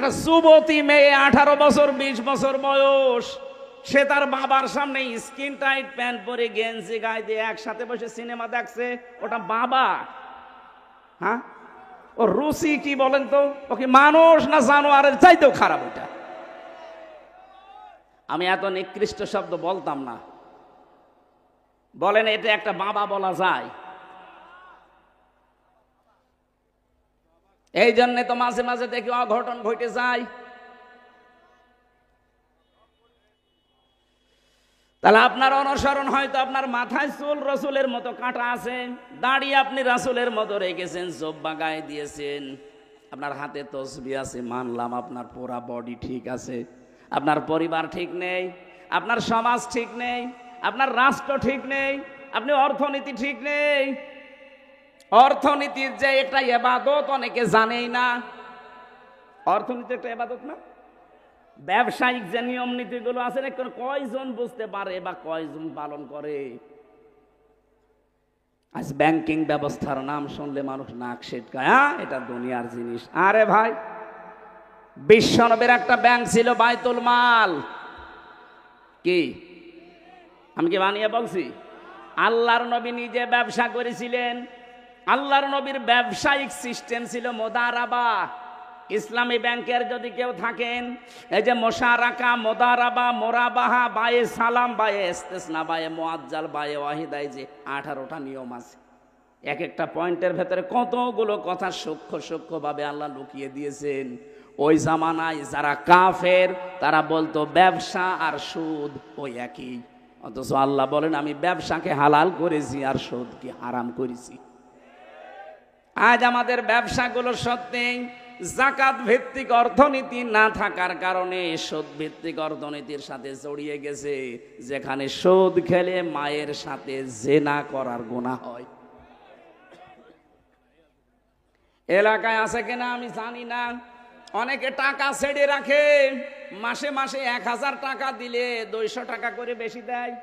একটা যুবতী মেয়ে 18 বছর 20 বছর বয়স, সে তার বাবার সামনে স্কিন টাইট প্যান্ট পরে গেঞ্জি গায়ে দিয়ে একসাথে বসে সিনেমা দেখছে। ওটা বাবা? হ্যাঁ, ও রুচি কি বলেন তো? ও কি মানুষ না জানোয়ারের চাইতেও খারাপ ওটা? আমি এত নিকৃষ্ট শব্দ বলতাম না। বলেন এটা একটা বাবা বলা যায়? এই জন্য তো মাঝে মাঝে দেখি অঘটন ঘটে যায়। তাহলে আপনার অনুসরণ হয়তো আপনার মাথায় চুল রসুলের মতো কাটা আছে, দাড়ি আপনি রাসূলের মতো রেখেছেন, জব্বা গায়ে দিয়েছেন, আপনার হাতে তসবিহ আছে, মানলাম আপনার পুরা বডি ঠিক আছে, আপনার পরিবার ঠিক নেই, আপনার সমাজ ঠিক নেই, আপনার রাষ্ট্র ঠিক নেই, আপনি অর্থনীতি ঠিক নেই। অর্থনীতির যে একটা ইবাদত অনেকে জানেই না। অর্থনীতি একটা ইবাদত না? ব্যবসায়িক যে নিয়ম নীতিগুলো আছে কয়জন বুঝতে পারে বা কয়জন পালন করে? আজ ব্যাংকিং ব্যবস্থার নাম শুনলে মানুষ নাক সিটকায়, হ্যাঁ এটা দুনিয়ার জিনিস। আরে ভাই, বিশ্বনবীর একটা ব্যাংক ছিল, বাইতুল মাল। কি আমি কি বানিয়ে বলছি? আল্লাহর নবী নিজে ব্যবসা করেছিলেন। আল্লাহর নবীর ব্যবসায়িক সিস্টেম ছিল মুদারাবা। ইসলামী ব্যাংকের যদি কেউ থাকেন, এই যে মোশারাকা, মুদারাবা, মোরাবাহা, বায়ে সালাম, বায়ে ইস্তেসনা, বায়ে মুআজ্জাল, বায়ে ওয়াহিদায় যে 18টা নিয়ম আছে, এক একটা পয়েন্টের ভেতরে কতগুলো কথা সূক্ষ্ম সূক্ষ্মভাবে আল্লাহ লুকিয়ে দিয়েছেন। ওই জামানায় যারা কাফের তারা বলতো ব্যবসা আর সুদ ওই একই, অথচ আল্লাহ বলেন আমি ব্যবসাকে হালাল করেছি আর সুদকে হারাম করেছি। আজ আমাদের ব্যবসাগুলো সত্যি যাকাত ভিত্তিক অর্থনীতি না থাকার কারণে সুদ ভিত্তিক অর্থনীতির সাথে জড়িয়ে গেছে, যেখানে সুদ খেলে মায়ের সাথে জেনা করার গুনাহ হয়। এলাকায় আছে কিনা আমি জানি না, অনেকে টাকা ছেড়ে রাখে, মাসে মাসে 1000 টাকা দিলে 200 টাকা করে বেশি দেয়।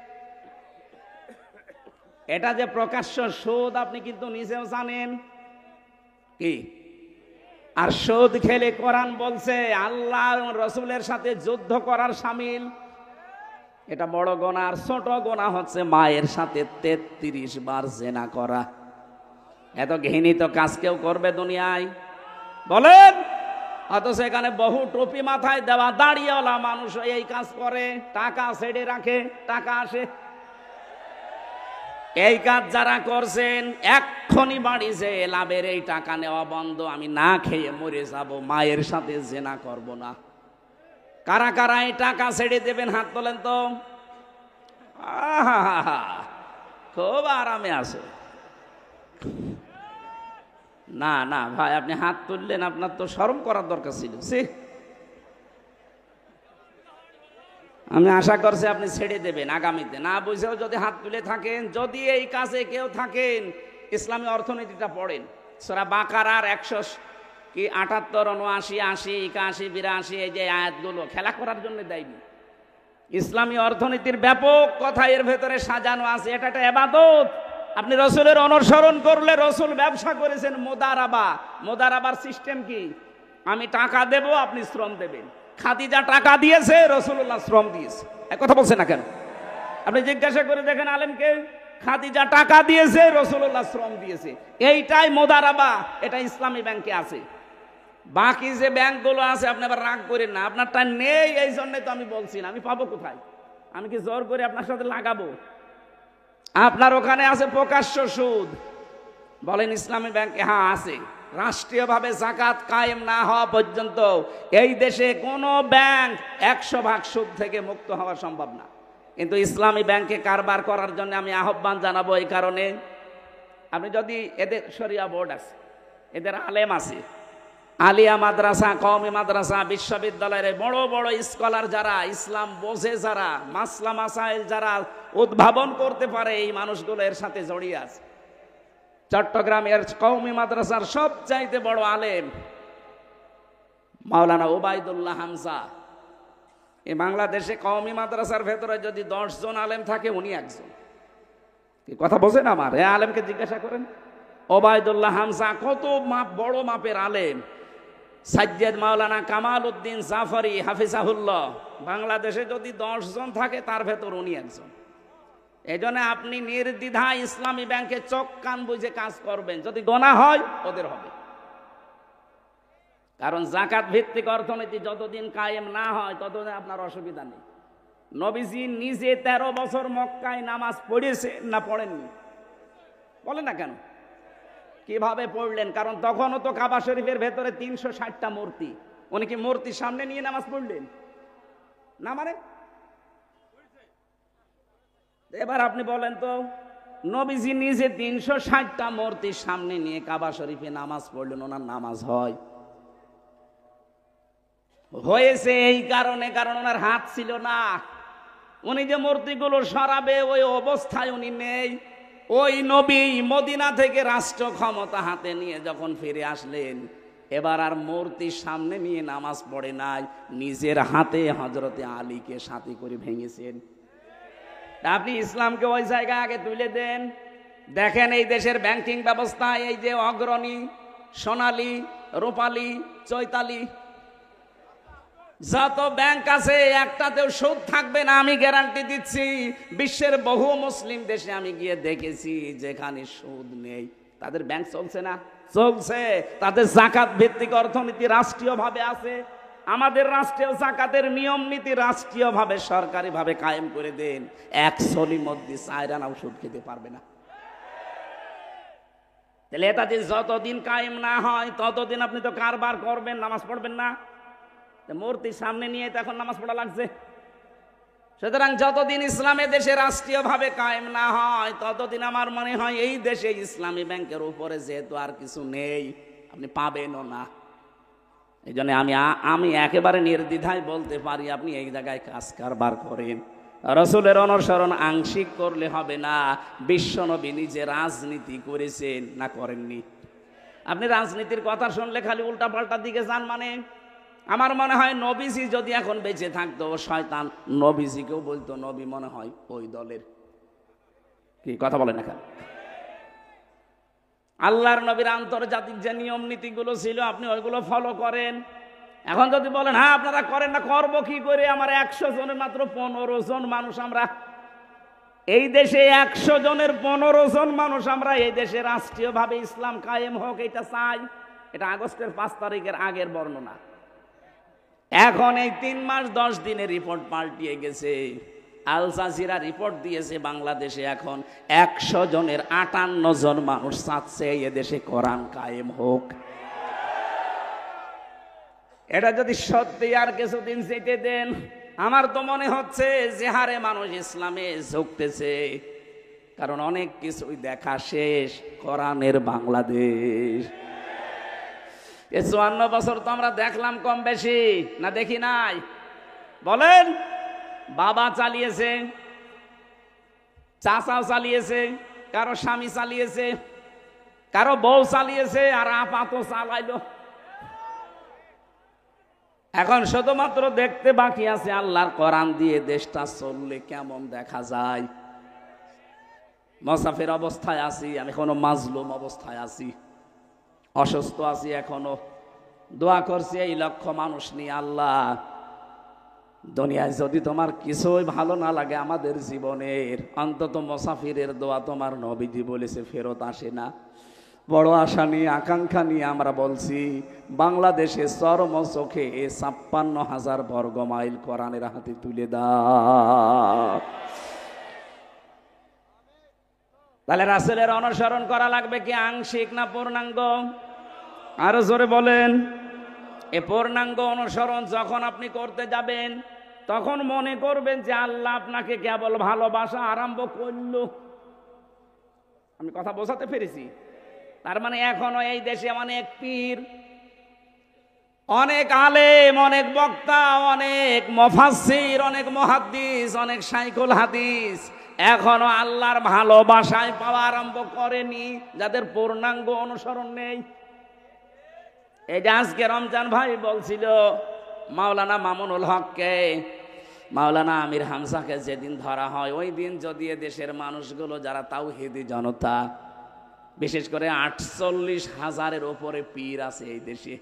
এটা যে প্রকাশ্য সুদ আপনি কিন্তু নিজেও জানেন। কি আর সুদ খেলে কোরআন বলছে আল্লাহ রসুলের সাথে যুদ্ধ করার শামিল। এটা বড় গুনাহ। আর ছোট গুনাহ হচ্ছে মায়ের সাথে 33 বার জেনা করা। এত ঘৃণিত কাজ কেউ করবে দুনিয়ায় বলেন? অথচ এখানে বহু টুপি মাথায় দেওয়া দাড়িওয়ালা মানুষ এই কাজ করে, টাকা ছেড়ে রাখে, টাকা আসে। এই কাজ যারা করছেন এক্ষুনি বাড়ি যে লাভের এই টাকা নেওয়া বন্ধ, আমি না খেয়ে মরে যাব, মায়ের সাথে জেনা করব না। কারা কারা এই টাকা ছেড়ে দেবেন হাত তোলেন তো। খুব আরামে আছে। না না ভাই, আপনি হাত তুললেন, আপনার তো শরম করার দরকার ছিল। আমি আশা করছি আপনি ছেড়ে দেবেন আগামীতে। না বুঝেও যদি হাত তুলে থাকেন, যদি এই কাজে কেউ থাকেন, ইসলামী অর্থনীতিটা পড়েন। সূরা বাকারার 178, 79, 80, 81, 82 এই যে আয়াতগুলো খেলা করার জন্য দেয়নি। ইসলামী অর্থনীতির ব্যাপক কথা এর ভেতরে সাজানো আছে। এটা একটা ইবাদত। আপনি রসুলের অনুসরণ করলে, রসুল ব্যবসা করেছেন মুদারাবা। মুদারাবার সিস্টেম কি? আমি টাকা দেব, আপনি শ্রম দেবেন। খাদিজা টাকা দিয়েছে, রাসূলুল্লাহ শ্রম দিয়েছে। এক কথা বলছে না কেন? আপনি জিজ্ঞাসা করে দেখেন আলেমকে, খাদিজা টাকা দিয়েছে, রাসূলুল্লাহ শ্রম দিয়েছে। এইটাই মুদারাবা। এটা ইসলামী ব্যাংকে আছে। বাকি যে ব্যাংকগুলো আছে আপনি আবার রাগ করেন না, আপনারটা নেই, এই জন্য তো আমি বলছি না। আমি পাবো কোথায়? আমি কি জোর করে আপনার সাথে লাগাবো? আপনার ওখানে আছে প্রকাশ্য সুদ। বলেন ইসলামী ব্যাংকে? হ্যাঁ আছে। রাষ্ট্রীয়ভাবে যাকাত কায়েম না হওয়া পর্যন্ত এই দেশে কোনো ব্যাংক 100% সুদ থেকে মুক্ত হওয়া সম্ভব না। কিন্তু ইসলামী ব্যাংকে কারবার করার জন্য আমি আহ্বান জানাবো। এই কারণে আপনি যদি এদের শরিয়া বোর্ড আছে, এদের আলেম আছে, আলিয়া মাদ্রাসা, কওমি মাদ্রাসা, বিশ্ববিদ্যালয়ের বড় বড় স্কলার যারা, ইসলাম বোঝে যারা, মাসলা মাসাইল যারা উদ্ভাবন করতে পারে, এই মানুষগুলো এর সাথে জড়িয়ে আছে। চট্টগ্রামের কওমি মাদ্রাসার সবচাইতে বড় আলেম মাওলানা ওবায়দুল্লাহ হামজা। এই বাংলাদেশে কওমি মাদ্রাসার ভেতরে যদি 10 জন আলেম থাকে, উনি একজন। কি কথা বোঝেন আমার? এই আলেমকে জিজ্ঞাসা করেন। ওবায়দুল্লাহ হামজা কত বড় মাপের আলেম। সাজ্জাদ মাওলানা কামাল উদ্দিন জাফরি হাফিজাহুল্লাহ, বাংলাদেশে যদি 10 জন থাকে তার ভেতর উনি একজন। এই জন্য আপনি নির্দ্বিধায় ইসলামী ব্যাংকে চোখ কান বুঝে কাজ করবেন, যদি গোনা হয় ওদের হবে। কারণ যাকাত ভিত্তিক অর্থনীতি যতদিন কায়েম না হয় ততদিন আপনার অসুবিধা নেই। নবীজি নিজে 13 বছর মক্কায় নামাজ পড়েছে না পড়েননি? বলেন না কেন? কিভাবে পড়লেন? কারণ তখনও তো কাবা শরীফের ভেতরে 360টা মূর্তি। উনি কি মূর্তির সামনে নিয়ে নামাজ পড়লেন না? মানে এবার আপনি বলেন তো, নবীজি নিজে 360টা মূর্তির সামনে নিয়ে কাবা শরীফে নামাজ পড়লেন, ওনার নামাজ হয়? হয়েছে এই কারণে, কারণ ওনার হাত ছিল না। উনি যে মূর্তিগুলো সরাবে ওই অবস্থায় উনি নেই। ওই নবী মদিনা থেকে রাষ্ট্র ক্ষমতা হাতে নিয়ে যখন ফিরে আসলেন, এবার আর মূর্তির সামনে নিয়ে নামাজ পড়ে নাই, নিজের হাতে হযরতে আলীকে সাথী করে ভেঙেছেন। আপনি ইসলামকে ওই জায়গায় আগে তুলে দেন। দেখেন এই দেশের ব্যাংকিং ব্যবস্থা, এই যে অগ্রণী, সোনালী, রূপালী, চৈতালি, যত ব্যাংক আছে একটাতেও সুদ থাকবে না, আমি গ্যারান্টি দিচ্ছি। বিশ্বের বহু মুসলিম দেশে আমি গিয়ে দেখেছি যেখানে সুদ নেই, তাদের ব্যাংক চলছে না? চলছে। তাদের যাকাত ভিত্তিক অর্থনীতি রাষ্ট্রীয়ভাবে আছে। আমাদের রাষ্ট্রীয় যাকাতের নিয়ম নীতি রাষ্ট্রীয়ভাবে সরকারিভাবে কায়েম করে দেন, এক সলির মধ্যে 4 আনাও সুদ খেতে পারবে না। তাহলে এটা যতদিন কায়েম না হয় ততদিন আপনি তো কারবার করবেন, নামাজ পড়বেন না। মূর্তির সামনে নিয়ে তখন নামাজ পড়া লাগছে। সুতরাং যতদিন ইসলামের দেশে রাষ্ট্রীয়ভাবে কায়েম না হয় ততদিন আমার মনে হয় এই দেশে ইসলামী ব্যাংকের উপরে যেহেতু আর কিছু নেই, আপনি পাবেনও না। এই জন্য আমি একেবারে নির্দ্বিধায় বলতে পারি, আপনি এই জায়গায় কাজ কারবার করেন। রাসূলের অনুসরণ আংশিক করলে হবে না। বিশ্বনবী নিজে রাজনীতি করেছেন না করেননি? আপনি রাজনীতির কথা শুনলে খালি উল্টা পাল্টা দিকে যান। মানে আমার মনে হয় নবীজি যদি এখন বেঁচে থাকতো, শয়তান নবীজিকেও বলতো নবী মনে হয় ওই দলের। কি কথা বলেন না? আল্লাহর নবীর আন্তর্জাতিক যে নিয়ম নীতিগুলো ছিল আপনি ওইগুলো ফলো করেন। এখন যদি বলেন হ্যাঁ আপনারা করেন না, করবো কি করে? আমার 100 জনের মাত্র 15 জন মানুষ আমরা এই দেশে, 100 জনের 15 জন মানুষ আমরা এই দেশে রাষ্ট্রীয়ভাবে ইসলাম কায়েম হোক এটা চাই। এটা আগস্টের 5 তারিখের আগের বর্ণনা। এখন এই 3 মাস 10 দিনের রিপোর্ট পাল্টিয়ে গেছে। আল জাজিরা রিপোর্ট দিয়েছে বাংলাদেশে এখন 100 জনের 58 জন মানুষ চাচ্ছে এদেশে কোরআন কায়েম হোক। এটা যদি সত্যি আর কিছুদিন যেতে দেন, আমার তো মনে হচ্ছে যে হারে মানুষ ইসলামে ঝুঁকতেছে, কারণ অনেক কিছুই দেখা শেষ। কোরআনের বাংলাদেশ 54 বছর তো আমরা দেখলাম কম বেশি, না দেখি নাই? বলেন, বাবা চালিয়েছে, চাচাও চালিয়েছে, কারো স্বামী চালিয়েছে, কারো বউ চালিয়েছে, আর আপাত চালাইলো। এখন শুধুমাত্র দেখতে বাকি আছে আল্লাহর কোরআন দিয়ে দেশটা চললে কেমন দেখা যায়। মুসাফির অবস্থায় আছি, আমি এখনো মাজলুম অবস্থায় আছি, অসুস্থ আছি, এখনো দোয়া করছি এই লক্ষ মানুষ নিয়ে। আল্লাহ, দুনিয়ায় যদি তোমার কিছুই ভালো না লাগে আমাদের জীবনের, অন্তত মুসাফিরের দোয়া তোমার নবীজি বলেছে ফেরত আসে না। বড় আশা নিয়ে আকাঙ্ক্ষা নিয়ে আমরা বলছি, বাংলাদেশে চরম চোখে 56,000 বর্গ মাইল কোরআনের হাতে তুলে দাও। তাহলে রাসূলের অনুসরণ করা লাগবে কি আংশিক না পূর্ণাঙ্গ? আরো জোরে বলেন। এ পূর্ণাঙ্গ অনুসরণ যখন আপনি করতে যাবেন তখন মনে করবেন যে আল্লাহ আপনাকে কেবল ভালোবাসা আরম্ভ করল। আমি কথা বোঝাতে পেরেছি? তার মানে এখনো এই দেশে অনেক পীর, অনেক আলেম, অনেক বক্তা, অনেক মুফাসসির, অনেক মুহাদ্দিস, অনেক শাইখুল হাদিস এখনো আল্লাহর ভালোবাসায় পাওয়া আরম্ভ করেনি, যাদের পূর্ণাঙ্গ অনুসরণ নেই। এই যে আজকে রমজান ভাই বলছিল মাওলানা মামুনুল হককে, মাওলানা আমির হামজাকে যেদিন ধরা হয় ওই দিন যদি দেশের মানুষগুলো যারা তাওহীদি জনতা, বিশেষ করে 48,000-এর উপরে পীর আছে এই দেশে,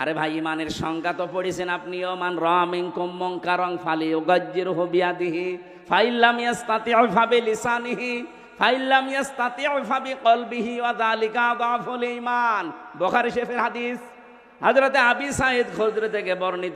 আরে ভাই, ইমানের সংজ্ঞা তো পড়েছেন আপনিও। মান রামিনকুম মুনকারান ফালিয়ুগাজ্জিরহু বিয়াদিহি ফাইল্লাম ইয়াস্তাতিউ ফাবিলিসানিহি ফাইল্লাম ইয়াস্তাতিউ ফাবিকলবিহি ওয়া যালিকা আযআফুল ঈমান। বুখারী শরীফের হাদিস। হযরতে আবি সাঈদ খুদরি থেকে বর্ণিত।